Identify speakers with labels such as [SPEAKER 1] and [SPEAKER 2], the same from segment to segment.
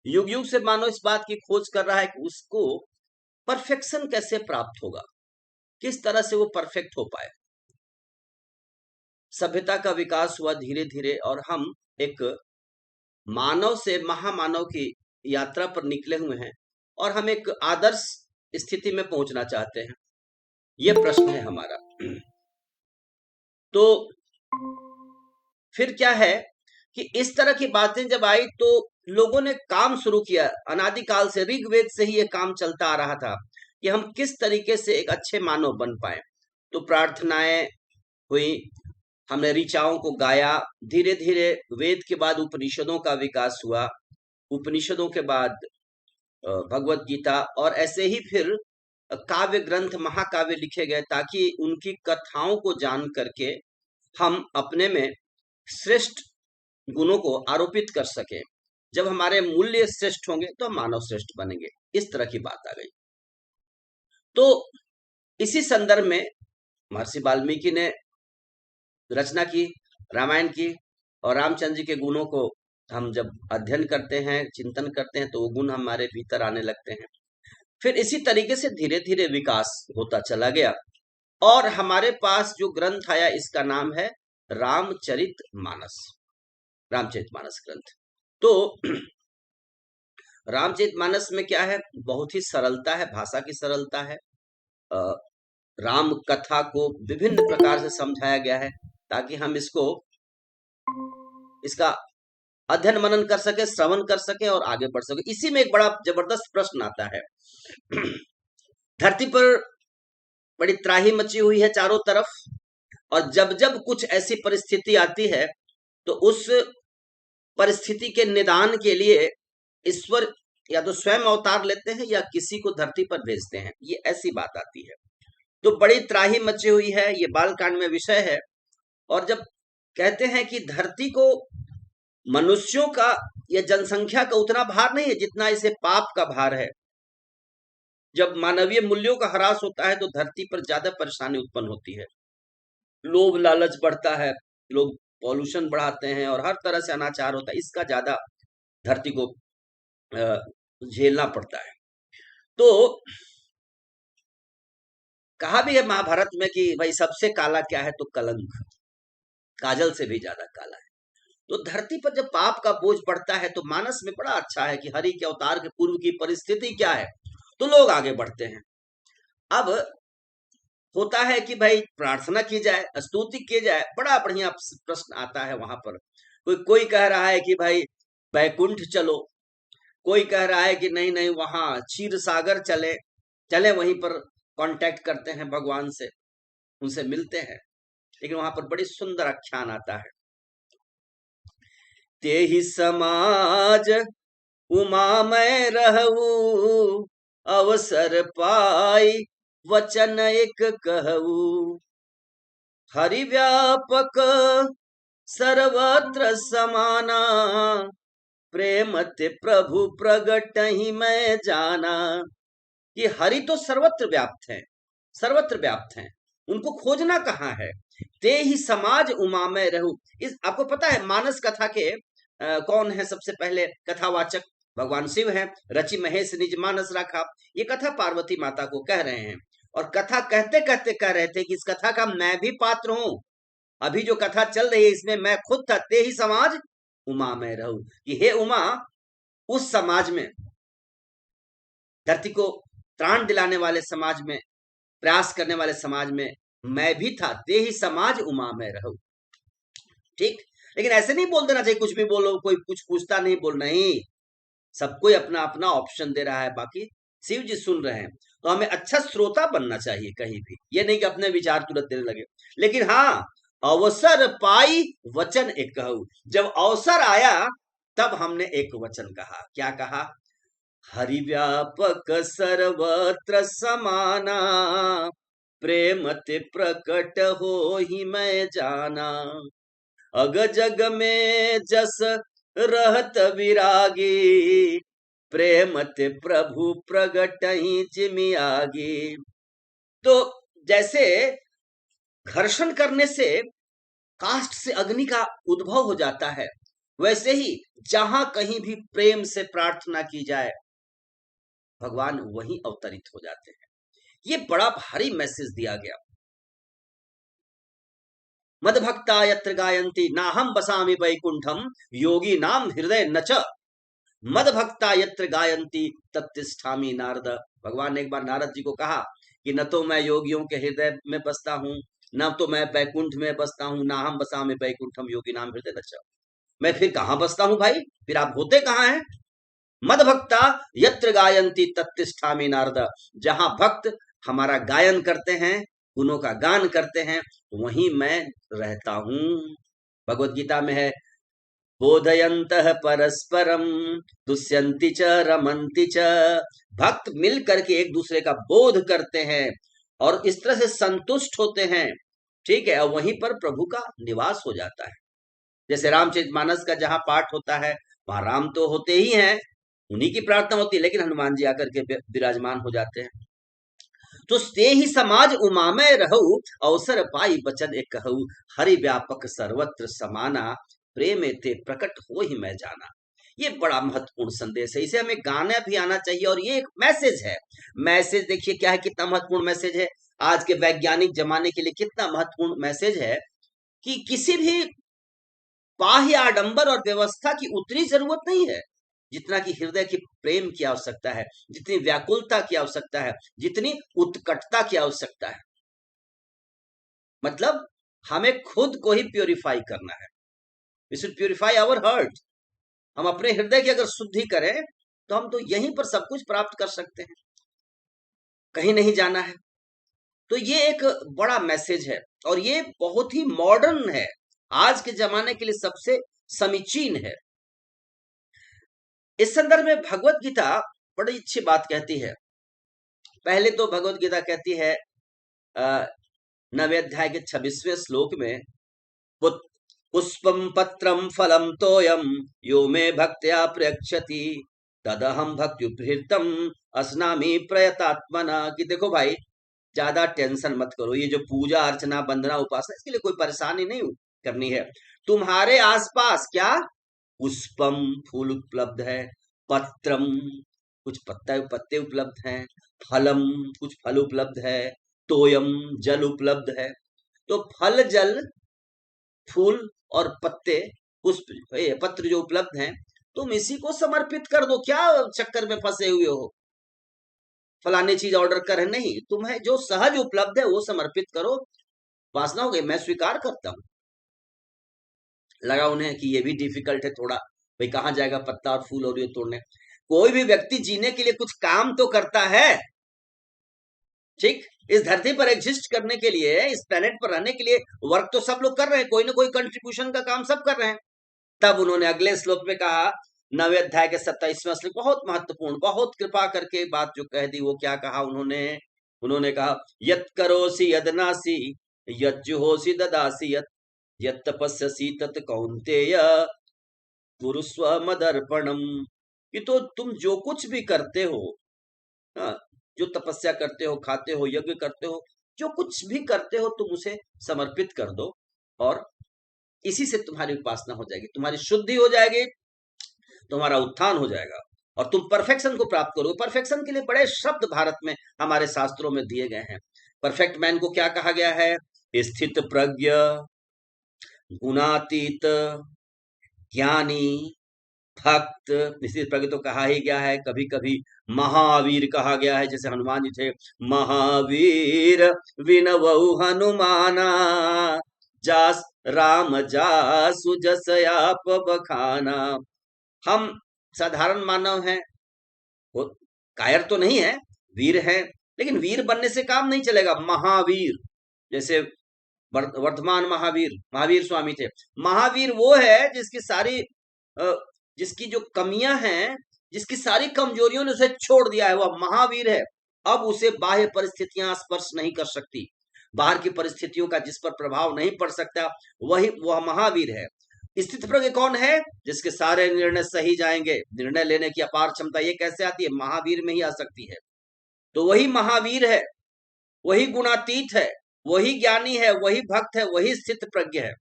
[SPEAKER 1] युग युग से मानव इस बात की खोज कर रहा है कि उसको परफेक्शन कैसे प्राप्त होगा, किस तरह से वो परफेक्ट हो पाए। सभ्यता का विकास हुआ धीरे धीरे और हम एक मानव से महामानव की यात्रा पर निकले हुए हैं और हम एक आदर्श स्थिति में पहुंचना चाहते हैं। ये प्रश्न है हमारा। तो फिर क्या है कि इस तरह की बातें जब आई तो लोगों ने काम शुरू किया। अनादिकाल से ऋग्वेद से ही ये काम चलता आ रहा था कि हम किस तरीके से एक अच्छे मानव बन पाए। तो प्रार्थनाएं हुई, हमने ऋचाओं को गाया, धीरे धीरे वेद के बाद उपनिषदों का विकास हुआ, उपनिषदों के बाद भगवत गीता, और ऐसे ही फिर काव्य ग्रंथ महाकाव्य लिखे गए ताकि उनकी कथाओं को जान करके हम अपने में श्रेष्ठ गुणों को आरोपित कर सके। जब हमारे मूल्य श्रेष्ठ होंगे तो हम मानव श्रेष्ठ बनेंगे। इस तरह की बात आ गई। तो इसी संदर्भ में महर्षि वाल्मीकि ने रचना की, रामायण की, और रामचंद्र जी के गुणों को हम जब अध्ययन करते हैं, चिंतन करते हैं, तो वो गुण हमारे भीतर आने लगते हैं। फिर इसी तरीके से धीरे धीरे विकास होता चला गया और हमारे पास जो ग्रंथ आया इसका नाम है रामचरित मानस, रामचरित मानस ग्रंथ। तो रामचरित मानस में क्या है, बहुत ही सरलता है, भाषा की सरलता है। राम कथा को विभिन्न प्रकार से समझाया गया है ताकि हम इसका अध्ययन मनन कर सके, श्रवण कर सके और आगे बढ़ सके। इसी में एक बड़ा जबरदस्त प्रश्न आता है। धरती पर बड़ी त्राही मची हुई है चारों तरफ, और जब जब कुछ ऐसी परिस्थिति आती है तो उस परिस्थिति के निदान के लिए ईश्वर या तो स्वयं अवतार लेते हैं या किसी को धरती पर भेजते हैं। ये ऐसी बात आती है। तो बड़ी त्राही मची हुई है, ये बालकांड में विषय है। और जब कहते हैं कि धरती को मनुष्यों का या जनसंख्या का उतना भार नहीं है जितना इसे पाप का भार है। जब मानवीय मूल्यों का ह्रास होता है तो धरती पर ज्यादा परेशानी उत्पन्न होती है, लोभ लालच बढ़ता है, लोग पॉल्यूशन बढ़ाते हैं और हर तरह से अनाचार होता है। इसका ज्यादा धरती को झेलना पड़ता है। तो कहा भी है महाभारत में कि भाई सबसे काला क्या है, तो कलंक, काजल से भी ज्यादा काला है। तो धरती पर जब पाप का बोझ पड़ता है तो मानस में बड़ा अच्छा है कि हरि के अवतार के पूर्व की परिस्थिति क्या है, तो लोग आगे बढ़ते हैं। अब होता है कि भाई प्रार्थना की जाए, स्तुति की जाए, बड़ा बढ़िया प्रश्न आता है वहां पर। कोई कह रहा है कि भाई बैकुंठ चलो, कोई कह रहा है कि नहीं नहीं वहां क्षीर सागर चले चले, वहीं पर कांटेक्ट करते हैं भगवान से, उनसे मिलते हैं। लेकिन वहां पर बड़ी सुंदर आख्यान आता है, ते ही समाज उमा मैं रहूं, अवसर पाई वचन एक कहूं, हरि व्यापक सर्वत्र समाना, प्रेम ते प्रभु प्रगट ही मैं जाना। कि हरि तो सर्वत्र व्याप्त है, सर्वत्र व्याप्त हैं, उनको खोजना कहाँ है। ते ही समाज उमा में रहूं। इस आपको पता है मानस कथा के कौन है सबसे पहले कथावाचक? भगवान शिव हैं। रचि महेश निज मानस राखा, ये कथा पार्वती माता को कह रहे हैं। और कथा कहते कहते कह रहे थे कि इस कथा का मैं भी पात्र हूं। अभी जो कथा चल रही है इसमें मैं खुद था। ते ही समाज उमा में रहूं, कि हे उमा, उस समाज में, धरती को त्राण दिलाने वाले समाज में, प्रयास करने वाले समाज में मैं भी था। ते ही समाज उमा में रहूं। ठीक, लेकिन ऐसे नहीं बोल देना चाहिए कुछ भी बोलो, कोई कुछ पूछता नहीं, बोल नहीं। सबको अपना अपना ऑप्शन दे रहा है, बाकी शिव जी सुन रहे हैं। तो हमें अच्छा श्रोता बनना चाहिए कहीं भी, ये नहीं कि अपने विचार तुरंत देने लगे। लेकिन हाँ, अवसर पाई वचन एक कहूं। जब अवसर आया तब हमने एक वचन कहा। क्या कहा? हरि व्यापक सर्वत्र समाना, प्रेम ते प्रकट हो ही मैं जाना, अग जग में जस रहत विरागी, प्रेम ते प्रभु प्रगट ही जिमि आगी। तो जैसे घर्षण करने से काष्ठ से अग्नि का उद्भव हो जाता है, वैसे ही जहां कहीं भी प्रेम से प्रार्थना की जाए, भगवान वहीं अवतरित हो जाते हैं। ये बड़ा भारी मैसेज दिया गया। मदभक्ता यत्र गायन्ति नाहम बसामि वैकुंठम योगी नाम हृदय नच। मदभक्ता यत्र गायन्ति तत्तिष्ठामि नारद। भगवान ने एक बार नारद जी को कहा कि न तो मैं योगियों के हृदय में बसता हूं, न तो मैं बैकुंठ में बसता हूं, ना हम बसामि वैकुंठम योगी नाम हृदय नच। मैं फिर कहां बसता हूं भाई, फिर आप होते कहां हैं? मदभक्ता यत्र गायन्ति तत्तिष्ठामि नारद। जहां भक्त हमारा गायन करते हैं, गुणों का गान करते हैं, वहीं मैं रहता हूं। भगवत गीता में है, बोधयन्तः परस्परम दुष्यन्ति च रमन्ति च। भक्त मिल करके एक दूसरे का बोध करते हैं और इस तरह से संतुष्ट होते हैं, ठीक है, और वहीं पर प्रभु का निवास हो जाता है। जैसे रामचरितमानस का जहां पाठ होता है, वहां राम तो होते ही हैं, उन्हीं की प्रार्थना होती है, लेकिन हनुमान जी आकर के विराजमान हो जाते हैं। तो से ही समाज उमा में रहू, अवसर पाई बचन एक कहू, हरि व्यापक सर्वत्र समाना, प्रेम ते प्रकट हो ही मैं जाना। ये बड़ा महत्वपूर्ण संदेश है, इसे हमें गाना भी आना चाहिए। और ये एक मैसेज है। मैसेज देखिए क्या है, कितना महत्वपूर्ण मैसेज है। आज के वैज्ञानिक जमाने के लिए कितना महत्वपूर्ण मैसेज है कि किसी भी बाह्य आडंबर और व्यवस्था की उतनी जरूरत नहीं है जितना कि हृदय की प्रेम की आवश्यकता है, जितनी व्याकुलता की आवश्यकता है, जितनी उत्कटता की आवश्यकता है। मतलब हमें खुद को ही प्योरीफाई करना है। We should purify our heart. हम अपने हृदय की अगर शुद्धि करें तो हम तो यहीं पर सब कुछ प्राप्त कर सकते हैं, कहीं नहीं जाना है। तो ये एक बड़ा मैसेज है और ये बहुत ही मॉडर्न है, आज के जमाने के लिए सबसे समीचीन है। इस संदर्भ में भगवत गीता बड़ी अच्छी बात कहती है। पहले तो भगवत गीता कहती है 9वें अध्याय के 26वें श्लोक में, पुष्पम पत्रम फलम तोयम यो मे भक्त्या प्रयच्छति तदहम भक्त्युपहृतम अस्नामि प्रयतात्मना। कि देखो भाई, ज्यादा टेंशन मत करो, ये जो पूजा अर्चना वंदना उपासना, इसके लिए कोई परेशानी नहीं करनी है। तुम्हारे आसपास क्या पुष्पम फूल उपलब्ध है, पत्रम कुछ पत्ते उपलब्ध हैं, फलम कुछ फल उपलब्ध है, तोयम जल उपलब्ध है। तो फल जल फूल और पत्ते पुष्प पत्र जो उपलब्ध हैं, तुम इसी को समर्पित कर दो। क्या चक्कर में फंसे हुए हो, फलानी चीज ऑर्डर करें, नहीं, तुम्हें जो सहज उपलब्ध है वो समर्पित करो। वासना हो गई, मैं स्वीकार करता हूं। लगा उन्हें कि ये भी डिफिकल्ट है थोड़ा, भाई कहां जाएगा पत्ता और फूल और ये तोड़ने। कोई भी व्यक्ति जीने के लिए कुछ काम तो करता है, ठीक। इस धरती पर एग्जिस्ट करने के लिए, इस प्लेनेट पर रहने के लिए वर्क तो सब लोग कर रहे हैं, कोई ना कोई कंट्रीब्यूशन का काम सब कर रहे हैं। तब उन्होंने अगले श्लोक में कहा, 9वें अध्याय के 27वां श्लोक, बहुत महत्वपूर्ण, बहुत कृपा करके बात जो कह दी, वो क्या कहा उन्होंने कहा, यत् करोसि यदनासि यज्जुहोसि ददासि यत् तपस्यसि तत् कौन्तेय कुरुस्व मदर्पणम। कि तो तुम जो कुछ भी करते हो, जो तपस्या करते हो, खाते हो, यज्ञ करते हो, जो कुछ भी करते हो, तुम उसे समर्पित कर दो और इसी से तुम्हारी उपासना हो जाएगी, तुम्हारी शुद्धि हो जाएगी, तुम्हारा उत्थान हो जाएगा और तुम परफेक्शन को प्राप्त करोगे। परफेक्शन के लिए बड़े शब्द भारत में हमारे शास्त्रों में दिए गए हैं। परफेक्ट मैन को क्या कहा गया है? स्थित प्रज्ञ, गुणातीत, ज्ञानी, भक्त। निश्चित प्रज्ञ तो कहा ही गया है, कभी कभी महावीर कहा गया है, जैसे हनुमान जी थे, महावीर विनवऊ हनुमाना जास राम जासु जस आप बखाना। हम साधारण मानव हैं, वो कायर तो नहीं है, वीर है, लेकिन वीर बनने से काम नहीं चलेगा। महावीर, जैसे वर्धमान महावीर स्वामी थे। महावीर वो है जिसकी जो कमियां हैं, जिसकी सारी कमजोरियों ने उसे छोड़ दिया है, वह महावीर है। अब उसे बाह्य परिस्थितियां स्पर्श नहीं कर सकती, बाहर की परिस्थितियों का जिस पर प्रभाव नहीं पड़ सकता, वह महावीर है। स्थित प्रज्ञ कौन है? जिसके सारे निर्णय सही जाएंगे, निर्णय लेने की अपार क्षमता। ये कैसे आती है? महावीर में ही आ सकती है। तो वही महावीर है, वही गुणातीत है, वही ज्ञानी है, वही भक्त है, वही स्थित प्रज्ञ है।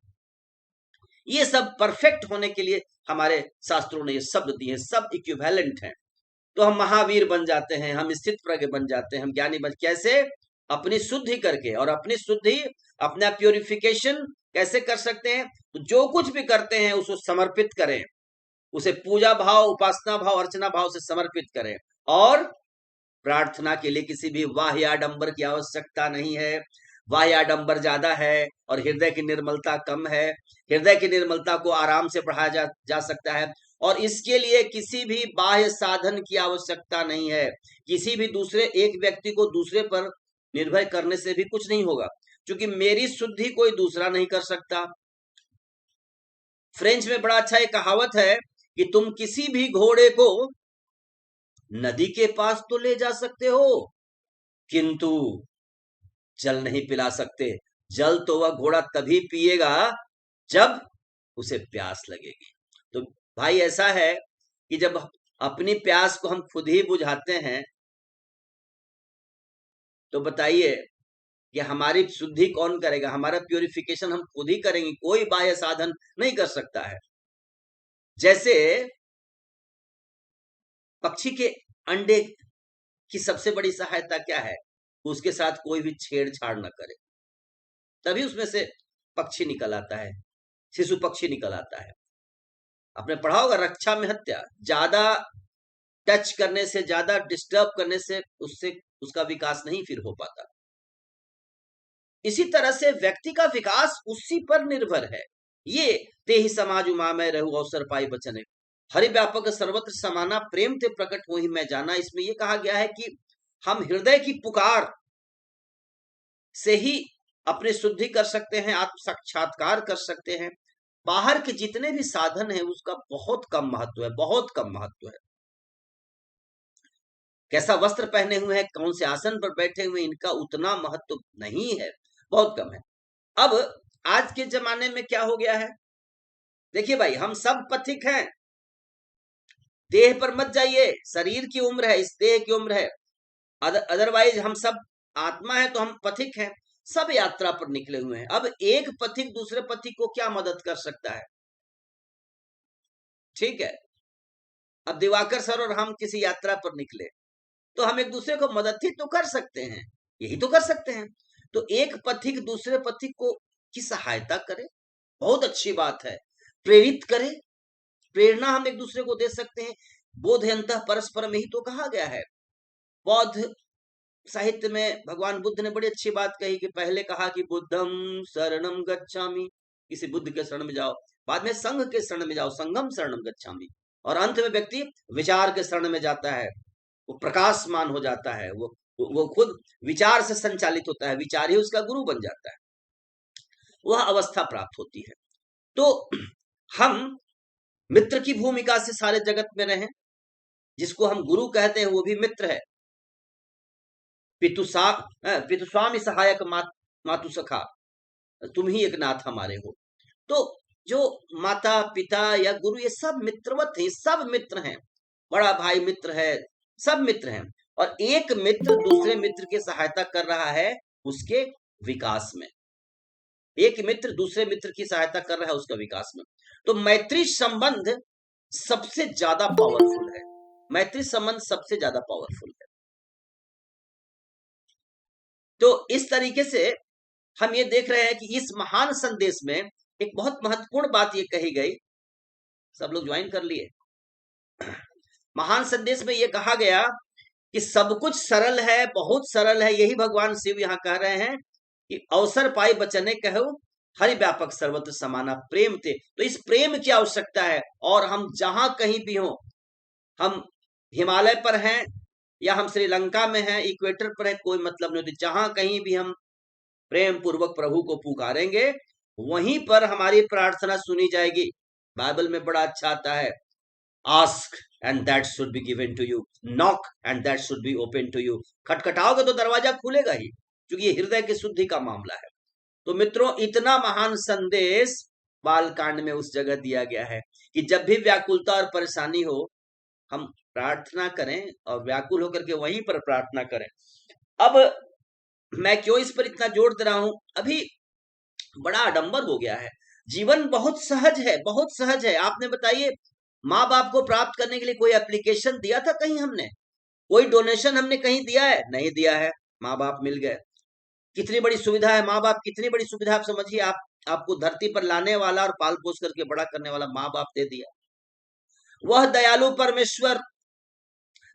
[SPEAKER 1] ये सब परफेक्ट होने के लिए हमारे शास्त्रों ने ये शब्द दिए, सब इक्विवेलेंट हैं। तो हम महावीर बन जाते हैं, हम स्थित प्रज्ञ बन जाते हैं, हम ज्ञानी बन, कैसे? अपनी शुद्धि करके। और अपनी शुद्धि, अपना प्योरिफिकेशन कैसे कर सकते हैं? तो जो कुछ भी करते हैं उसको समर्पित करें, उसे पूजा भाव, उपासना भाव, अर्चना भाव से समर्पित करें। और प्रार्थना के लिए किसी भी बाह्य आडंबर की आवश्यकता नहीं है। बाह्य आडंबर ज्यादा है और हृदय की निर्मलता कम है। हृदय की निर्मलता को आराम से बढ़ाया जा सकता है, और इसके लिए किसी भी बाह्य साधन की आवश्यकता नहीं है। किसी भी दूसरे एक व्यक्ति को दूसरे पर निर्भर करने से भी कुछ नहीं होगा, क्योंकि मेरी शुद्धि कोई दूसरा नहीं कर सकता। फ्रेंच में बड़ा अच्छा एक कहावत है कि तुम किसी भी घोड़े को नदी के पास तो ले जा सकते हो, किंतु जल नहीं पिला सकते। जल तो वह घोड़ा तभी पिएगा जब उसे प्यास लगेगी। तो भाई ऐसा है कि जब अपनी प्यास को हम खुद ही बुझाते हैं, तो बताइए कि हमारी शुद्धि कौन करेगा? हमारा प्यूरिफिकेशन हम खुद ही करेंगे, कोई बाह्य साधन नहीं कर सकता है। जैसे पक्षी के अंडे की सबसे बड़ी सहायता क्या है? उसके साथ कोई भी छेड़छाड़ न करे, तभी उसमें से पक्षी निकल आता है, शिशु पक्षी निकल आता है। आपने पढ़ा होगा रक्षा में हत्या। ज्यादा टच करने से, ज्यादा डिस्टर्ब करने से उससे उसका विकास नहीं फिर हो पाता। इसी तरह से व्यक्ति का विकास उसी पर निर्भर है। ये ते ही समाज उमा में रहू अवसर पाई बचने, हरि व्यापक सर्वत्र समाना, प्रेम ते प्रकट हो ही मैं जाना। इसमें यह कहा गया है कि हम हृदय की पुकार से ही अपनी शुद्धि कर सकते हैं, आत्म साक्षात्कार कर सकते हैं। बाहर के जितने भी साधन है उसका बहुत कम महत्व है, बहुत कम महत्व है। कैसा वस्त्र पहने हुए हैं, कौन से आसन पर बैठे हुए, इनका उतना महत्व नहीं है, बहुत कम है। अब आज के जमाने में क्या हो गया है? देखिए भाई, हम सब पथिक हैं। देह पर मत जाइए, शरीर की उम्र है, इस देह की उम्र है। अदरवाइज हम सब आत्मा है, तो हम पथिक हैं, सब यात्रा पर निकले हुए हैं। अब एक पथिक दूसरे पथिक को क्या मदद कर सकता है? ठीक है, अब दिवाकर सर और हम किसी यात्रा पर निकले, तो हम एक दूसरे को मदद ही तो कर सकते हैं, यही तो कर सकते हैं। तो एक पथिक दूसरे पथिक को की सहायता करे, बहुत अच्छी बात है। प्रेरित करे, प्रेरणा हम एक दूसरे को दे सकते हैं। बोधयंतः परस्परम, यही तो कहा गया है। बौद्ध साहित्य में भगवान बुद्ध ने बड़ी अच्छी बात कही कि पहले कहा कि बुद्धम शरणम गच्छामि, किसी बुद्ध के शरण में जाओ, बाद में संघ के शरण में जाओ, संगम शरणम गच्छामि, और अंत में व्यक्ति विचार के शरण में जाता है, वो प्रकाशमान हो जाता है, वो खुद विचार से संचालित होता है, विचार ही उसका गुरु बन जाता है, वह अवस्था प्राप्त होती है। तो हम मित्र की भूमिका से सारे जगत में रहें। जिसको हम गुरु कहते हैं वो भी मित्र है। पितुस्वामी सहायक मातु सखा, तुम ही एक नाथ हमारे हो। तो जो माता पिता या गुरु, ये सब मित्रवत है, सब मित्र हैं। बड़ा भाई मित्र है, सब मित्र हैं। और एक मित्र दूसरे मित्र की सहायता कर रहा है उसके विकास में, एक मित्र दूसरे मित्र की सहायता कर रहा है उसका विकास में। तो मैत्री संबंध सबसे ज्यादा पावरफुल है, मैत्री संबंध सबसे ज्यादा पावरफुल है। तो इस तरीके से हम ये देख रहे हैं कि इस महान संदेश में एक बहुत महत्वपूर्ण बात ये कही गई। सब लोग ज्वाइन कर लिए? महान संदेश में ये कहा गया कि सब कुछ सरल है, बहुत सरल है। यही भगवान शिव यहाँ कह रहे हैं कि अवसर पाई बचने कहो, हरि व्यापक सर्वत्र समाना, प्रेम थे। तो इस प्रेम की आवश्यकता है। और हम जहां कहीं भी हो, हम हिमालय पर हैं या हम श्रीलंका में हैं, इक्वेटर पर है, कोई मतलब नहीं होती। जहां कहीं भी हम प्रेम पूर्वक प्रभु को पुकारेंगे, वहीं पर हमारी प्रार्थना सुनी जाएगी। बाइबल में बड़ा अच्छा आता है, ask and that should be given to you, knock and that should be open to you. खटखटाओगे तो दरवाजा खुलेगा ही, क्योंकि ये हृदय की शुद्धि का मामला है। तो मित्रों, इतना महान संदेश बाल कांड में उस जगह दिया गया है कि जब भी व्याकुलता और परेशानी हो, हम प्रार्थना करें और व्याकुल होकर के वहीं पर प्रार्थना करें। अब मैं क्यों इस पर इतना जोर दे रहा हूं? अभी बड़ा आडंबर हो गया है। जीवन बहुत सहज है, बहुत सहज है। आपने बताइए, माँ बाप को प्राप्त करने के लिए कोई एप्लीकेशन दिया था कहीं हमने? कोई डोनेशन हमने कहीं दिया है? नहीं दिया है। माँ बाप मिल गए। कितनी बड़ी सुविधा है माँ बाप, कितनी बड़ी सुविधा। आप समझिए, आप आपको धरती पर लाने वाला और पाल पोस करके बड़ा करने वाला माँ बाप दे दिया। वह दयालु परमेश्वर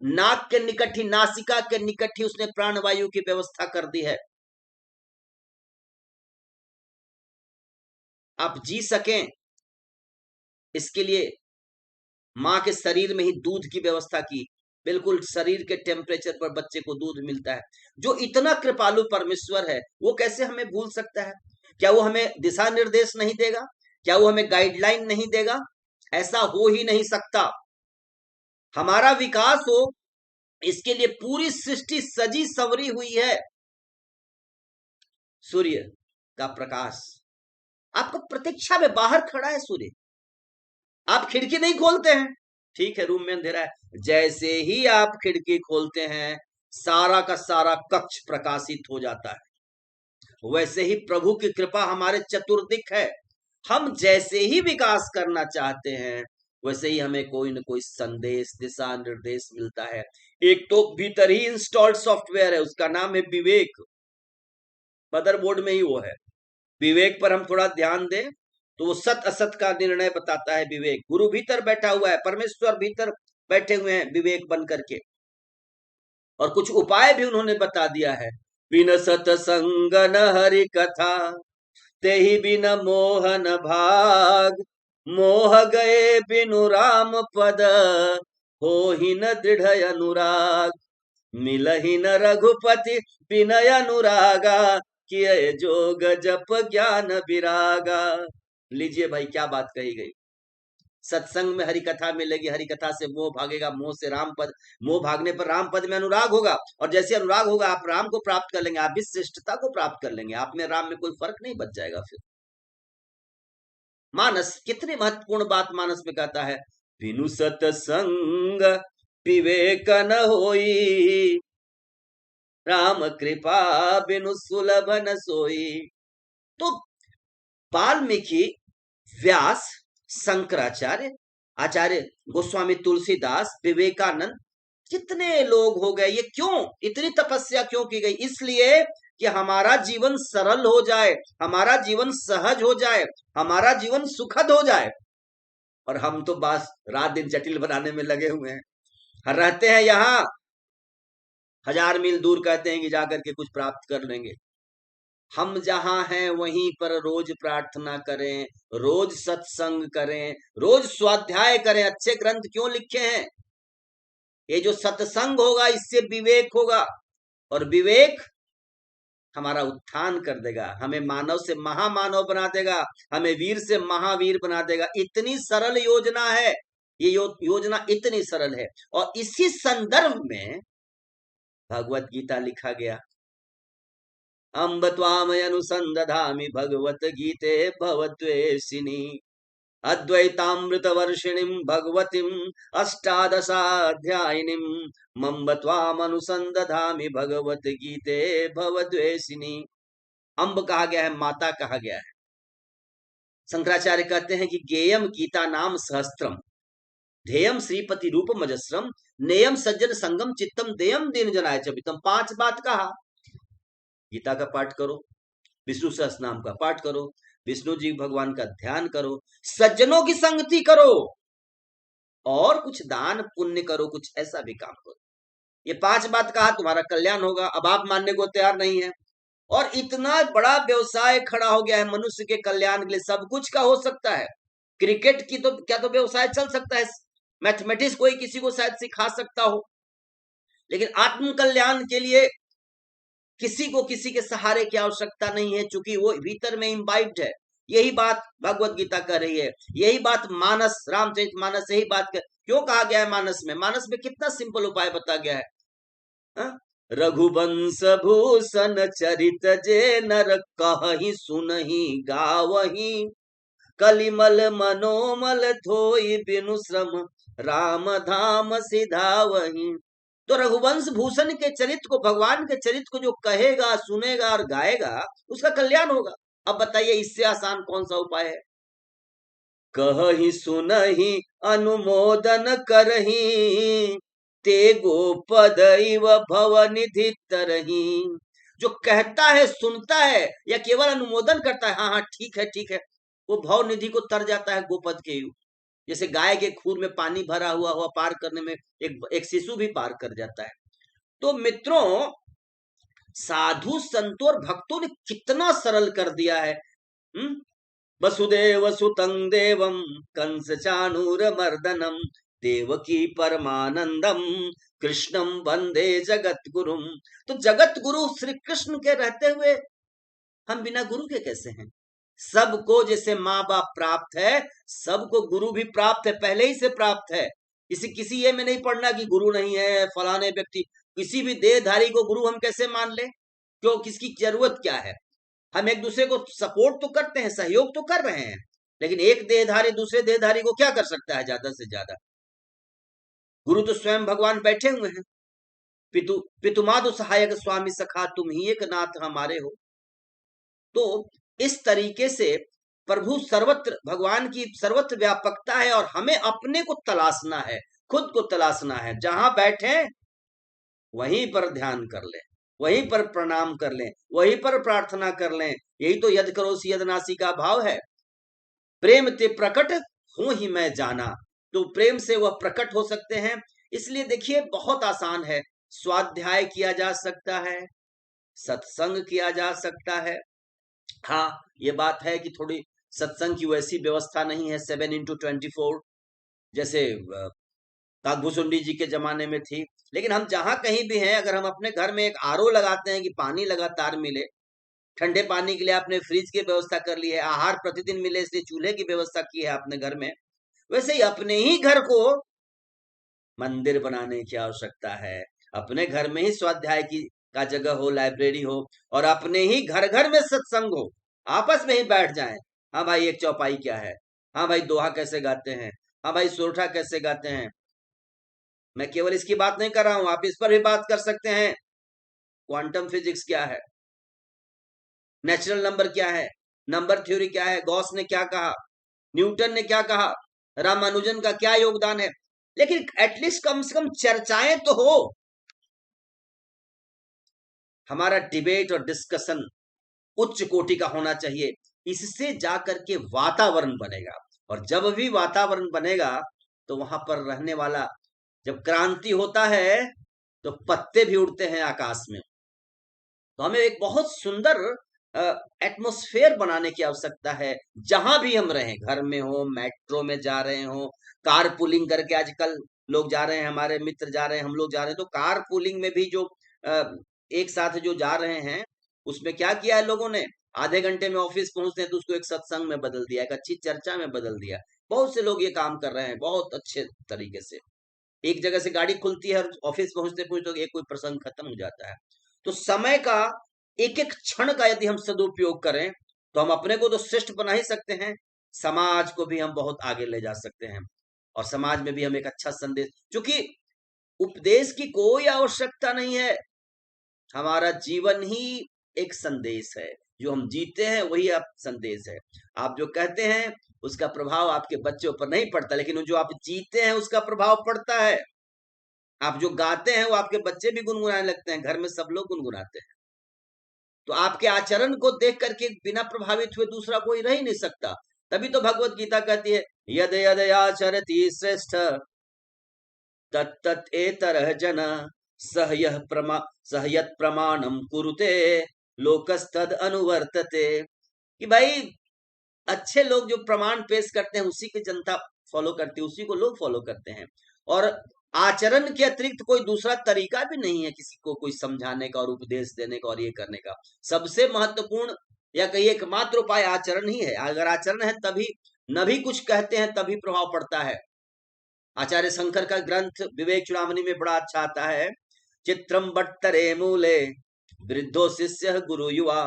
[SPEAKER 1] नाक के निकट ही, नासिका के निकट ही उसने प्राणवायु की व्यवस्था कर दी है। आप जी सकें इसके लिए माँ के शरीर में ही दूध की व्यवस्था की। बिल्कुल शरीर के टेम्परेचर पर बच्चे को दूध मिलता है। जो इतना कृपालु परमेश्वर है, वो कैसे हमें भूल सकता है? क्या वो हमें दिशा निर्देश नहीं देगा? क्या वो हमें गाइडलाइन नहीं देगा? ऐसा हो ही नहीं सकता। हमारा विकास हो, इसके लिए पूरी सृष्टि सजी संवरी हुई है। सूर्य का प्रकाश आपको प्रतीक्षा में बाहर खड़ा है। सूर्य, आप खिड़की नहीं खोलते हैं, ठीक है, रूम में अंधेरा है। जैसे ही आप खिड़की खोलते हैं, सारा का सारा कक्ष प्रकाशित हो जाता है। वैसे ही प्रभु की कृपा हमारे चतुर्दिक है। हम जैसे ही विकास करना चाहते हैं, वैसे ही हमें कोई न कोई संदेश, दिशा निर्देश मिलता है। एक तो भीतर ही इंस्टॉल्ड सॉफ्टवेयर है, उसका नाम है विवेक। मदरबोर्ड में ही वो है। विवेक पर हम थोड़ा ध्यान दें तो वो सत असत का निर्णय बताता है। विवेक, गुरु भीतर बैठा हुआ है, परमेश्वर भीतर बैठे हुए हैं विवेक बन करके। और कुछ उपाय भी उन्होंने बता दिया है। बिन सतसंग न हरि कथा, ते ही बिन मोहन भाग। मोह गए बिनु राम पद, हो ही न दृढ़ अनुराग। मिलहि न रघुपति बिनय अनुरागा, किए जोग जप ज्ञान विरागा। लीजिए भाई, क्या बात कही गई। सत्संग में हरि कथा मिलेगी, हरि कथा से मोह भागेगा, मोह से राम पद, मोह भागने पर राम पद में अनुराग होगा, और जैसे अनुराग होगा आप राम को प्राप्त कर लेंगे, आप भी श्रेष्ठता को प्राप्त कर लेंगे। आप में राम में कोई फर्क नहीं बच जाएगा। फिर मानस, कितनी महत्वपूर्ण बात मानस में कहता है, बिनु सतसंग विवेक न होई, राम कृपा बिनु सुलभ न सोई। तो वाल्मीकि, व्यास, शंकराचार्य, आचार्य गोस्वामी तुलसीदास, विवेकानंद, कितने लोग हो गए। ये क्यों, इतनी तपस्या क्यों की गई? इसलिए कि हमारा जीवन सरल हो जाए, हमारा जीवन सहज हो जाए, हमारा जीवन सुखद हो जाए। और हम तो बस रात दिन जटिल बनाने में लगे हुए हैं। रहते हैं यहाँ 1000 मील दूर, कहते हैं कि जाकर के कुछ प्राप्त कर लेंगे। हम जहां हैं वहीं पर रोज प्रार्थना करें, रोज सत्संग करें, रोज स्वाध्याय करें। अच्छे ग्रंथ क्यों लिखे हैं? ये जो सत्संग होगा, इससे विवेक होगा, और विवेक हमारा उत्थान कर देगा, हमें मानव से महामानव बना देगा, हमें वीर से महावीर बना देगा। इतनी सरल योजना है ये, योजना इतनी सरल है। और इसी संदर्भ में भगवत गीता लिखा गया। अम्ब त्वामयनुसंदधामि भगवत गीते भवद्वेषिणी, अद्वैतामृत वर्षिणीं भगवतीं अष्टादशाध्यायिनीं, मम्ब त्वामनुसंदधामि भगवत गीते भवद्वेषिणी। अम्ब कहा गया है, माता कहा गया है। शंकराचार्य कहते हैं कि गेयम गीता नाम सहस्त्रम, ध्येयम श्रीपति रूपम अजस्रम, नेयम सज्जन संगम चित्तम देयम दीन जनाय चबितम। 5 बात कहा। गीता का पाठ करो, विष्णु सहस्त्रनाम का पाठ करो, विष्णु जी भगवान का ध्यान करो, सज्जनों की संगति करो, और कुछ दान पुण्य करो, कुछ ऐसा भी काम करो। ये 5 बात कहा, तुम्हारा कल्याण होगा। अब आप मानने को तैयार नहीं है, और इतना बड़ा व्यवसाय खड़ा हो गया है मनुष्य के कल्याण के लिए। सब कुछ का हो सकता है। क्रिकेट की तो क्या तो व्यवसाय चल सकता है, मैथमेटिक्स कोई किसी को शायद सिखा सकता हो, लेकिन आत्म कल्याण के लिए किसी को किसी के सहारे की आवश्यकता नहीं है, चूंकि वो भीतर में इम्बाइब्ड है। यही बात भगवत गीता कर रही है, यही बात मानस, रामचरितमानस यही बात क्यों कहा गया है मानस में? मानस में कितना सिंपल उपाय बता गया है। रघुवंश भूषण चरित जे नर कहहि सुनहि गावहि, कलिमल मनोमल धोई बिनु श्रम राम धाम सिधावहि। तो रघुवंश भूषण के चरित्र को, भगवान के चरित्र को जो कहेगा, सुनेगा और गाएगा, उसका कल्याण होगा। अब बताइए, इससे आसान कौन सा उपाय है? कहहि सुनहि अनुमोदन करही, ते गोपद इव भवनिधि तरही। जो कहता है, सुनता है, या केवल अनुमोदन करता है, हाँ हाँ ठीक है ठीक है, वो भव निधि को तर जाता है गोपद के युग। जैसे गाय के खूर में पानी भरा हुआ हुआ पार करने में एक शिशु भी पार कर जाता है। तो मित्रों, साधु संतों और भक्तों ने कितना सरल कर दिया है। वसुदेव सुतं देवम कंस चाणूर मर्दनम, देवकी परमानंदम कृष्णम वंदे जगत गुरुम। तो जगत गुरु श्री कृष्ण के रहते हुए हम बिना गुरु के कैसे हैं? सबको जैसे माँ बाप प्राप्त है, सबको गुरु भी प्राप्त है, पहले ही से प्राप्त है। किसी ये में नहीं पढ़ना कि गुरु नहीं है फलाने व्यक्ति। किसी भी देहधारी को गुरु हम कैसे मान ले? क्यों, किसकी जरूरत क्या है? हम एक दूसरे को सपोर्ट तो करते हैं, सहयोग तो कर रहे हैं, लेकिन एक देहधारी दूसरे देहधारी को क्या कर सकता है ज्यादा से ज्यादा? गुरु तो स्वयं भगवान बैठे हुए हैं। पितुमादु सहायक स्वामी सखा, तुम ही एक नाथ हमारे हो। तो इस तरीके से प्रभु सर्वत्र, भगवान की सर्वत्र व्यापकता है, और हमें अपने को तलाशना है, खुद को तलाशना है। जहां बैठे वहीं पर ध्यान कर लें, वहीं पर प्रणाम कर लें, वहीं पर प्रार्थना कर लें। यही तो यद करोसि यद नासी का भाव है। प्रेम ते प्रकट हूं ही मैं जाना। तो प्रेम से वह प्रकट हो सकते हैं। इसलिए देखिए, बहुत आसान है। स्वाध्याय किया जा सकता है, सत्संग किया जा सकता है। हाँ, ये बात है कि थोड़ी सत्संग की वैसी व्यवस्था नहीं है 7x24 जैसे काकभूषुंडी जी के जमाने में थी। लेकिन हम जहां कहीं भी हैं, अगर हम अपने घर में एक आरओ लगाते हैं कि पानी लगातार मिले, ठंडे पानी के लिए आपने फ्रिज की व्यवस्था कर ली है, आहार प्रतिदिन मिले इसलिए चूल्हे की व्यवस्था की है अपने घर में, वैसे ही अपने ही घर को मंदिर बनाने की आवश्यकता है। अपने घर में ही स्वाध्याय की का जगह हो, लाइब्रेरी हो, और अपने ही घर घर में सत्संग हो। आपस में ही बैठ जाएं। हाँ भाई, एक चौपाई क्या है, हाँ भाई दोहा कैसे गाते हैं, हाँ भाई सोरठा कैसे गाते हैं। मैं केवल इसकी बात नहीं कर रहा हूं, आप इस पर भी बात कर सकते हैं। क्वांटम फिजिक्स क्या है, नेचुरल नंबर क्या है, नंबर थ्योरी क्या है, गॉस ने क्या कहा, न्यूटन ने क्या कहा, रामानुजन का क्या योगदान है। लेकिन एटलीस्ट कम से कम चर्चाएं तो हो। हमारा डिबेट और डिस्कशन उच्च कोटि का होना चाहिए। इससे जाकर के वातावरण बनेगा, और जब भी वातावरण बनेगा तो वहां पर रहने वाला, जब क्रांति होता है तो पत्ते भी उड़ते हैं आकाश में। तो हमें एक बहुत सुंदर एटमॉस्फेयर बनाने की आवश्यकता है। जहां भी हम रहें, घर में हो, मेट्रो में जा रहे हो, कार पुलिंग करके आजकल लोग जा रहे हैं, हमारे मित्र जा रहे हैं, हम लोग जा रहे हैं। तो कार पुलिंग में भी जो एक साथ जो जा रहे हैं, उसमें क्या किया है लोगों ने, आधे घंटे में ऑफिस पहुंचते हैं तो उसको एक सत्संग में बदल दिया, एक अच्छी चर्चा में बदल दिया। बहुत से लोग ये काम कर रहे हैं बहुत अच्छे तरीके से। एक जगह से गाड़ी खुलती है और ऑफिस पहुंचते पहुंचते एक कोई प्रसंग खत्म हो जाता है। तो समय का एक एक क्षण का यदि हम सदुपयोग करें तो हम अपने को तो श्रेष्ठ बना ही सकते हैं, समाज को भी हम बहुत आगे ले जा सकते हैं, और समाज में भी हम एक अच्छा संदेश, क्योंकि उपदेश की कोई आवश्यकता नहीं है। हमारा जीवन ही एक संदेश है, जो हम जीते हैं वही आप संदेश है। आप जो कहते हैं उसका प्रभाव आपके बच्चों पर नहीं पड़ता, लेकिन जो आप जीते हैं उसका प्रभाव पड़ता है। आप जो गाते हैं वो आपके बच्चे भी गुनगुनाने लगते हैं, घर में सब लोग गुनगुनाते हैं। तो आपके आचरण को देख करके बिना प्रभावित हुए दूसरा कोई रह ही नहीं सकता। तभी तो भगवत गीता कहती है, यद यद आचरति श्रेष्ठ तत्तत् एतरः जन सह यत् प्रमाणम कुरुते लोकस्तद अनुवर्तते। कि भाई, अच्छे लोग जो प्रमाण पेश करते हैं उसी की जनता फॉलो करती है, उसी को लोग फॉलो करते हैं। और आचरण के अतिरिक्त कोई दूसरा तरीका भी नहीं है किसी को कोई समझाने का और उपदेश देने का और ये करने का। सबसे महत्वपूर्ण या कहीं एकमात्र उपाय आचरण ही है। अगर आचरण है तभी, न भी कुछ कहते हैं तभी प्रभाव पड़ता है। आचार्य शंकर का ग्रंथ विवेक चूड़ामणि में बड़ा अच्छा आता है, चित्रम बट्टरे मूले वृद्धो शिष्य गुरु युवा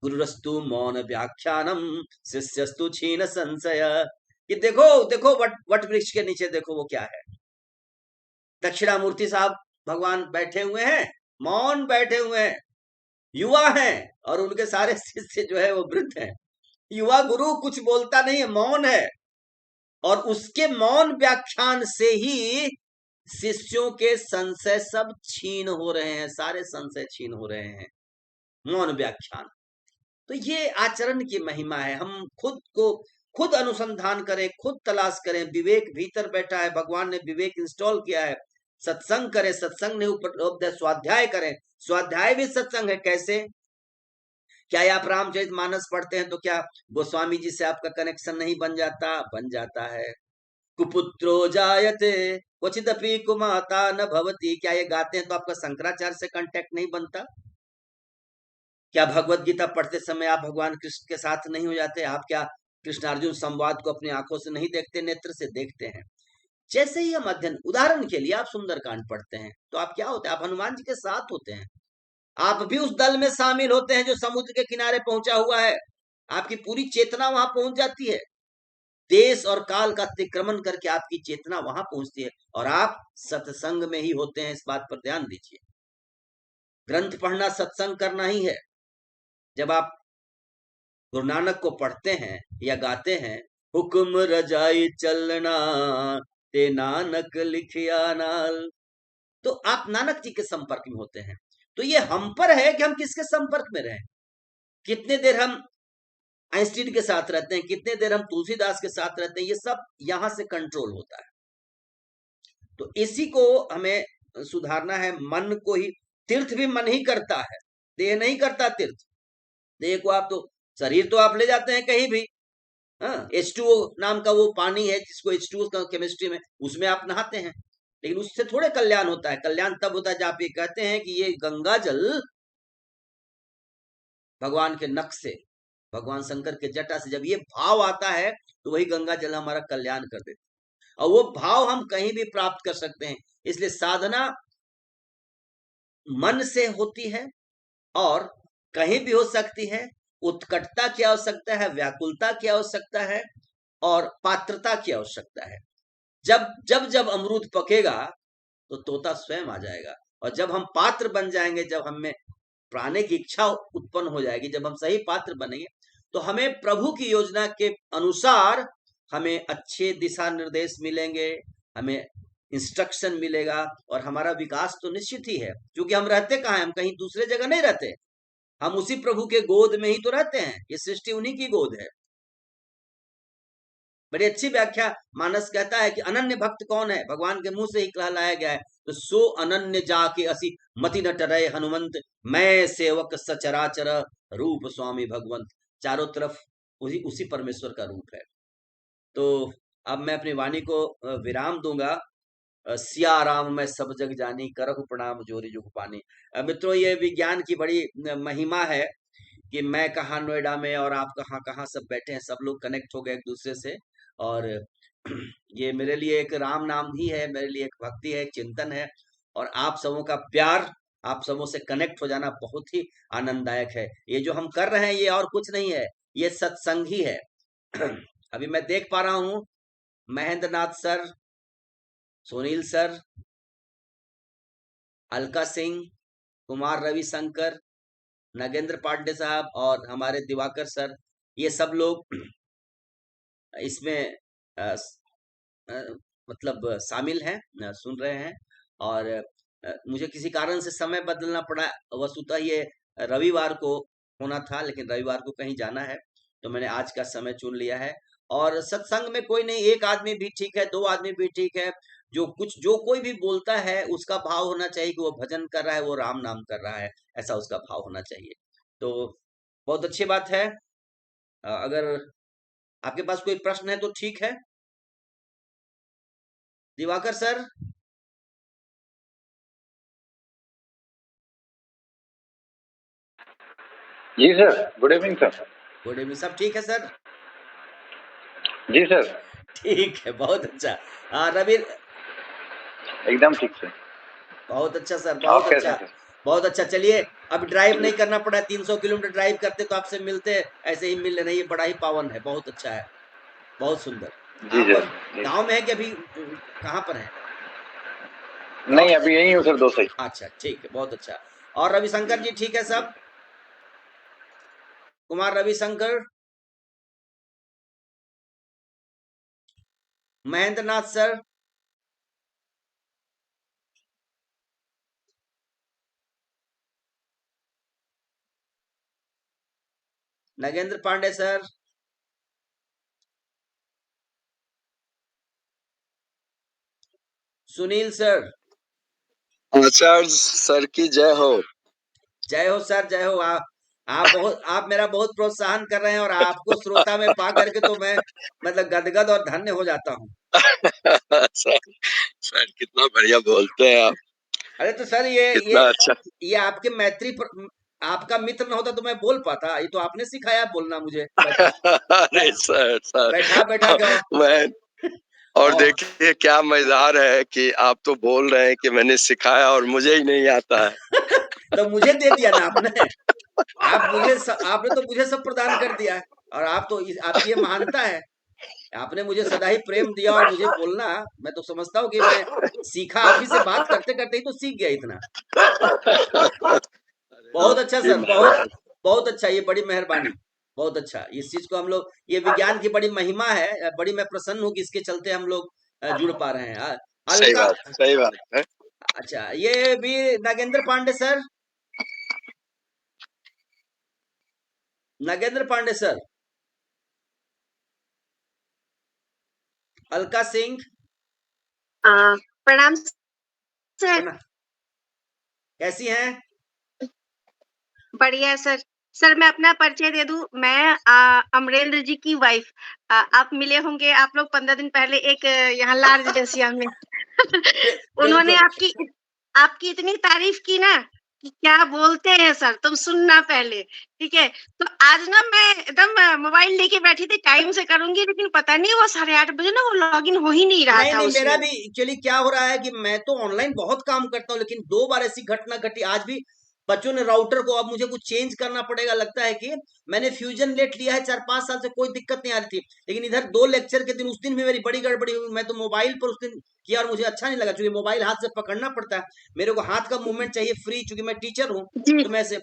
[SPEAKER 1] गुरुरस्तु मौन व्याख्यानम शिष्यस्तु क्षीण संशय। कि देखो देखो वट वृक्ष के नीचे देखो वो क्या है, दक्षिणामूर्ति साहब भगवान बैठे हुए हैं, मौन बैठे हुए हैं, युवा हैं, और उनके सारे शिष्य जो है वो वृद्ध हैं। युवा गुरु कुछ बोलता नहीं है, मौन है। और उसके मौन व्याख्यान से ही शिष्यों के संशय सब छीन हो रहे हैं, सारे संशय छीन हो रहे हैं, मौन व्याख्यान। तो ये आचरण की महिमा है। हम खुद को खुद अनुसंधान करें, खुद तलाश करें। विवेक भीतर बैठा है, भगवान ने विवेक इंस्टॉल किया है। सत्संग करें, सत्संग ने उपलब्ध, स्वाध्याय करें, स्वाध्याय भी सत्संग है। कैसे? क्या आप रामचरित मानस पढ़ते हैं तो क्या गोस्वामी जी से आपका कनेक्शन नहीं बन जाता? बन जाता है। कुपुत्रो जायते क्वचिदपि कुमाता न भवती, क्या ये गाते हैं तो आपका शंकराचार्य से कांटेक्ट नहीं बनता? क्या भगवत गीता पढ़ते समय आप भगवान कृष्ण के साथ नहीं हो जाते? आप क्या कृष्ण अर्जुन संवाद को अपनी आंखों से नहीं देखते? नेत्र से देखते हैं। जैसे ही हम अध्ययन, उदाहरण के लिए आप सुंदरकांड पढ़ते हैं तो आप क्या होते हैं? आप हनुमान जी के साथ होते हैं। आप भी उस दल में शामिल होते हैं जो समुद्र के किनारे पहुंचा हुआ है। आपकी पूरी चेतना वहां पहुंच जाती है। देश और काल का अतिक्रमण करके आपकी चेतना वहां पहुंचती है और आप सत्संग में ही होते हैं। इस बात पर ध्यान दीजिए। ग्रंथ पढ़ना सत्संग करना ही है। जब आप गुरु नानक को पढ़ते हैं या गाते हैं, हुक्म रजाई चलना ते नानक लिखिया नाल, तो आप नानक जी के संपर्क में होते हैं। तो ये हम पर है कि हम किसके संपर्क में रहें। कितने देर हम आइंस्टीन के साथ रहते हैं, कितने देर हम तुलसीदास के साथ रहते हैं, ये सब यहां से कंट्रोल होता है। तो इसी को हमें सुधारना है। मन को ही, तीर्थ भी मन ही करता है, देह नहीं करता तीर्थ। देह को आप तो, शरीर तो आप ले जाते हैं कहीं भी। हाँ, H2O नाम का वो पानी है जिसको H2O का केमिस्ट्री में, उसमें आप नहाते हैं, लेकिन उससे थोड़े कल्याण होता है। कल्याण तब होता है जब आप ये कहते हैं कि ये गंगा जल भगवान के नख से, भगवान शंकर के जटा से जब ये भाव आता है तो वही गंगा जल हमारा कल्याण कर देता है। और वो भाव हम कहीं भी प्राप्त कर सकते हैं। इसलिए साधना मन से होती है और कहीं भी हो सकती है। उत्कटता की आवश्यकता है, व्याकुलता की आवश्यकता है और पात्रता की आवश्यकता है। जब जब जब अमरूद पकेगा तो तोता स्वयं आ जाएगा, और जब हम पात्र बन जाएंगे, जब हमें प्राणे की इच्छा उत्पन्न हो जाएगी, जब हम सही पात्र बनेंगे, तो हमें प्रभु की योजना के अनुसार हमें अच्छे दिशा निर्देश मिलेंगे, हमें इंस्ट्रक्शन मिलेगा और हमारा विकास तो निश्चित ही है। क्योंकि हम रहते कहाँ हैं? हम कहीं दूसरे जगह नहीं रहते, हम उसी प्रभु के गोद में ही तो रहते हैं। ये सृष्टि उन्हीं की गोद है। बड़ी अच्छी व्याख्या मानस कहता है कि अनन्य भक्त कौन है? भगवान के मुंह से ही कहलाया गया है। तो सो अनन्य जाके असी मति न टरे हनुमंत, मैं सेवक सचराचर रूप स्वामी भगवंत। चारों तरफ उसी परमेश्वर का रूप है। तो अब मैं अपनी वाणी को विराम दूंगा। सिया राम मैं सब जग जानी, करहु प्रणाम जोरी जुग पानी। मित्रों, ये विज्ञान की बड़ी महिमा है कि मैं कहाँ नोएडा में और आप कहाँ कहाँ सब बैठे हैं, सब लोग कनेक्ट हो गए एक दूसरे से। और ये मेरे लिए एक राम नाम ही है, मेरे लिए एक भक्ति है, एक चिंतन है। और आप सबों का प्यार, आप सबों से कनेक्ट हो जाना बहुत ही आनंददायक है। ये जो हम कर रहे हैं ये और कुछ नहीं है, ये सत्संग ही है। अभी मैं देख पा रहा हूँ महेंद्र नाथ सर, सुनील सर, अलका सिंह, कुमार रविशंकर, नगेंद्र पांडे साहब और हमारे दिवाकर सर, ये सब लोग इसमें अ, अ, मतलब शामिल हैं, सुन रहे हैं। और मुझे किसी कारण से समय बदलना पड़ा। वस्तुतः ये रविवार को होना था, लेकिन रविवार को कहीं जाना है तो मैंने आज का समय चुन लिया है। और सत्संग में कोई नहीं, एक आदमी भी ठीक है, दो आदमी भी ठीक है। जो कोई भी बोलता है उसका भाव होना चाहिए कि वो भजन कर रहा है, वो राम नाम कर रहा है, ऐसा उसका भाव होना चाहिए। तो बहुत अच्छी बात है। अगर आपके पास कोई प्रश्न है तो ठीक है। दिवाकर सर।
[SPEAKER 2] जी sir, good evening sir.
[SPEAKER 1] Good evening. सब ठीक है सर?
[SPEAKER 2] जी सर,
[SPEAKER 1] ठीक है, बहुत अच्छा। हाँ रवि,
[SPEAKER 2] एकदम ठीक सर।
[SPEAKER 1] बहुत अच्छा सर,
[SPEAKER 2] आप
[SPEAKER 1] बहुत
[SPEAKER 2] कैसे
[SPEAKER 1] अच्छा,
[SPEAKER 2] हैं सर?
[SPEAKER 1] बहुत अच्छा। चलिए, अब ड्राइव नहीं करना पड़ा, 300 किलोमीटर ड्राइव करते तो आपसे मिलते, ऐसे ही मिल रहे हैं। ये बड़ा ही पावन है, बहुत अच्छा है, बहुत सुंदर।
[SPEAKER 2] जी
[SPEAKER 1] आप
[SPEAKER 2] सर,
[SPEAKER 1] अब
[SPEAKER 2] जी
[SPEAKER 1] गांव में
[SPEAKER 2] सर।
[SPEAKER 1] है कि अभी कहाँ पर है?
[SPEAKER 2] नहीं,
[SPEAKER 1] गांव?
[SPEAKER 2] अभी यही हूँ सर, दो सही।
[SPEAKER 1] अच्छा, ठीक है, बहुत अच्छा। और रविशंकर जी ठीक है सब? Kumar Ravishankar. Mahendra Nath sir, Nagendra Pande sir, Sunil sir.
[SPEAKER 3] Acharya sir की जय हो।
[SPEAKER 1] जय हो सर, जय हो। आप मेरा बहुत प्रोत्साहन कर रहे हैं और आपको श्रोता में पा करके तो मैं मतलब गदगद और धन्य हो जाता हूँ।
[SPEAKER 3] सर कितना बढ़िया बोलते हैं आप।
[SPEAKER 1] अरे तो सर
[SPEAKER 3] कितना अच्छा।
[SPEAKER 1] ये आपके आपका मित्र न होता तो मैं बोल पाता? ये तो आपने सिखाया बोलना मुझे बैठा
[SPEAKER 3] अरे सर
[SPEAKER 1] बैठा बैठा के।
[SPEAKER 3] मैं और
[SPEAKER 1] और
[SPEAKER 3] देखिए क्या मजेदार है कि आप तो बोल रहे हैं कि मैंने सिखाया और मुझे ही नहीं आता है।
[SPEAKER 1] तो मुझे दे दिया ना आपने। आपने तो मुझे सब प्रदान कर दिया है। और आप तो आपकी ये महानता है। आपने मुझे सदा ही प्रेम दिया और मुझे बोलना, मैं तो समझता हूँ कि मैं सीखा आप ही से, बात करते करते ही तो सीख गया इतना। बहुत अच्छा सर, बहुत अच्छा। ये बड़ी मेहरबानी, बहुत अच्छा। इस चीज को हम लोग, ये विज्ञान की बड़ी महिमा है। बड़ी मैं प्रसन्न हूँ कि इसके चलते हम लोग जुड़ पा रहे हैं। अलका,
[SPEAKER 3] सही बात है।
[SPEAKER 1] अच्छा ये भी नागेंद्र पांडे सर, नागेंद्र पांडे सर, अलका सिंह।
[SPEAKER 4] प्रणाम सर।
[SPEAKER 1] कैसी हैं?
[SPEAKER 4] बढ़िया सर। सर मैं अपना परिचय दे दूं, मैं अमरेंद्र जी की वाइफ। आप मिले होंगे, आप लोग 15 दिन पहले एक यहाँ लाल रेजिडेंसिया में। उन्होंने
[SPEAKER 1] बिल्कुल।
[SPEAKER 4] आपकी इतनी तारीफ की ना कि क्या बोलते हैं सर, तुम सुनना पहले, ठीक है? तो आज ना मैं एकदम मोबाइल लेके बैठी थी, टाइम से करूंगी, लेकिन पता नहीं वो 8:30 बजे ना वो लॉगिन हो ही नहीं रहा
[SPEAKER 1] नहीं
[SPEAKER 4] था
[SPEAKER 1] नहीं, मेरा
[SPEAKER 4] उसमें।
[SPEAKER 1] भी एक्चुअली क्या हो रहा है कि मैं तो ऑनलाइन बहुत काम करता हूँ, लेकिन 2 बार ऐसी घटना घटी। आज भी बच्चों ने राउटर को, अब मुझे कुछ चेंज करना पड़ेगा। लगता है कि मैंने फ्यूजन नेट लिया है 4-5 साल से, कोई दिक्कत नहीं आ रही थी। लेकिन इधर 2 लेक्चर के दिन, उस दिन भी मेरी बड़ी गड़बड़ी हुई। मैं तो मोबाइल पर उस दिन किया और मुझे अच्छा नहीं लगा, क्योंकि मोबाइल हाथ से पकड़ना पड़ता है। मेरे को हाथ का मूवमेंट चाहिए फ्री, क्योंकि मैं टीचर हूँ।
[SPEAKER 4] जी।
[SPEAKER 1] तो मैं से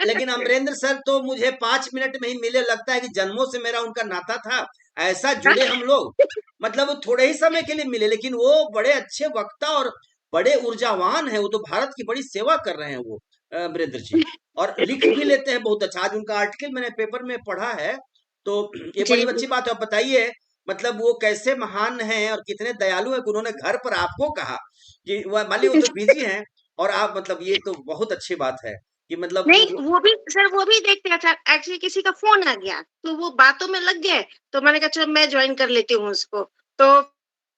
[SPEAKER 1] लेकिन अमरेंद्र सर तो मुझे 5 मिनट में ही मिले। लगता है कि जन्मों से मेरा उनका नाता था। ऐसा जुड़े हम लोग, मतलब वो थोड़े ही समय के लिए मिले, लेकिन वो बड़े अच्छे वक्ता और बड़े ऊर्जावान हैं। वो तो भारत की बड़ी सेवा कर रहे हैं वो, वीरेंद्र जी। और लिख भी लेते हैं बहुत अच्छा। आज उनका आर्टिकल मैंने पेपर में पढ़ा है, तो ये बड़ी
[SPEAKER 4] जी
[SPEAKER 1] अच्छी बात है। आप बताइए, मतलब वो कैसे महान हैं और कितने दयालु हैं कि उन्होंने घर पर आपको कहा कि मान ली वो तो बिजी हैं और आप, मतलब ये तो बहुत अच्छी बात है कि मतलब
[SPEAKER 4] नहीं, वो भी सर, वो भी देखते हैं। एक्चुअली किसी का फोन आ गया तो वो बातों में लग गए, तो मैंने कहा चलो मैं ज्वाइन कर लेती हूँ उसको। तो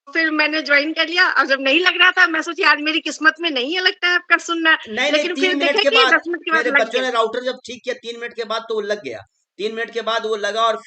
[SPEAKER 4] फिर मैंने ज्वाइन कर लिया, और जब नहीं लग रहा था मैं सोची आज मेरी किस्मत में नहीं है लगता है आपका सुनना।
[SPEAKER 1] नहीं नहीं,
[SPEAKER 4] लेकिन फिर
[SPEAKER 1] 3 मिनट
[SPEAKER 4] देखा
[SPEAKER 1] के
[SPEAKER 4] कि
[SPEAKER 1] बाद
[SPEAKER 4] 10 मिनट के बाद
[SPEAKER 1] मेरे
[SPEAKER 4] लग
[SPEAKER 1] बच्चों
[SPEAKER 4] गया।
[SPEAKER 1] ने राउटर जब ठीक किया, 3 मिनट के बाद तो वो लग गया। 3 मिनट के बाद वो लगा और